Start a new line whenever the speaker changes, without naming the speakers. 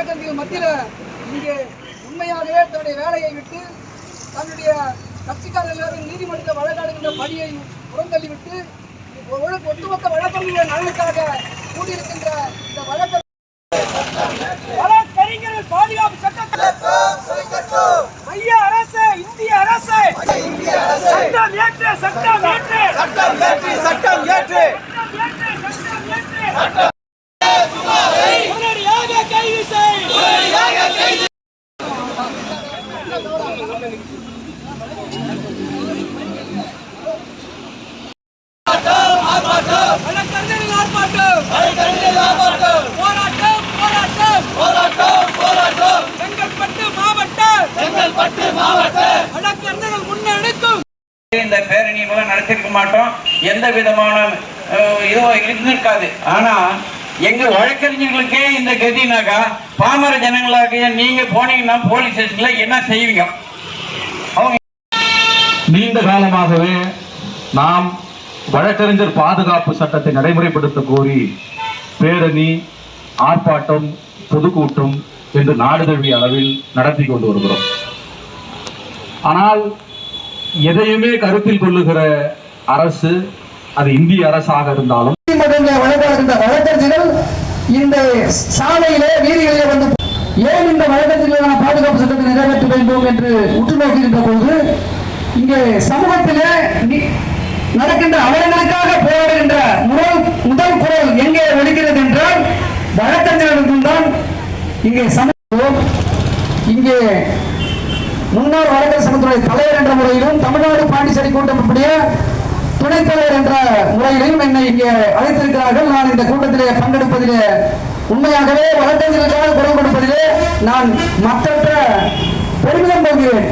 வழக்கறிஞர்கள் மத்தியில் இங்கே உண்மையாகவே தன்னுடைய வேலையை விட்டு தன்னுடைய கட்சிக்காரர் எல்லாரும் நீதிமன்றத்தில் வழக்காடுகின்ற பணியை புறந்தள்ளிவிட்டு ஒட்டுமொத்த வழக்கறிஞர்கள் நலனுக்காக கூடியிருக்கின்ற இந்த வழக்கறிஞர்கள் பாதுகாப்பு சட்டத்தை மைய அரசு, இந்திய அரசு சட்டம் ஏற்று சட்டம் ஏற்று சட்டம் ஏற்று சட்டம் ஏற்று உடனடியாக கைது செய்.
இந்த பேரணி நடத்திருக்க மாட்டோம், எந்த விதமான இருக்காது. ஆனா எங்க வழக்கறிஞர்களுக்கே இந்த கதினாக்கா பாமர ஜனங்களாக நீங்க போனீங்கன்னா போலீஸ் ஸ்டேஷன்ல என்ன செய்வீங்க? அவங்க
நீண்ட காலமாகவே நாம் வழக்கறிஞர் பாதுகாப்பு சட்டத்தை நடைமுறைப்படுத்த கோரி பேரணி, ஆர்ப்பாட்டம், பொதுக்கூட்டம் என்று நாடு தழுவிய அளவில் நடத்தி கொண்டு வருகிறோம். ஆனால் எதையுமே கருத்தில் கொள்ளுகிற அரசு, அது இந்திய அரசாக இருந்தாலும்
வழக்கறிஞர்கள் இந்த சாலையிலே வீதிகளிலே வந்து ஏன் இந்த வழக்கறிஞர்களான பாதுகாப்பு சட்டத்தை நிறைவேற்ற வேண்டும் என்று உற்று நோக்குகின்ற போது இங்கே சமூகத்திலே நடக்கின்ற அவலங்களுக்காக போராடுகின்ற முதல் குரல் எங்கே ஒலிக்கிறது என்றால் வழக்கறிஞர்கள் தான். இங்கே சமூகம், இங்கே முன்னாள் வழக்கறிஞர் சங்கத்துடைய தலைவர் என்ற முறையிலும் தமிழ்நாடு பாண்டிச்சேரி கூட்டமைப்புடைய துணைத் தலைவர் என்ற முறையிலும் என்னை இங்கே அழைத்திருக்கிறார்கள். நான் இந்த கூட்டத்திலே பங்கெடுப்பதிலே உண்மையாகவே வழக்கறிஞர்களுக்காக குரல் கொடுப்பதிலே நான் மற்றற்ற பெருமிதம் கொள்கிறேன்.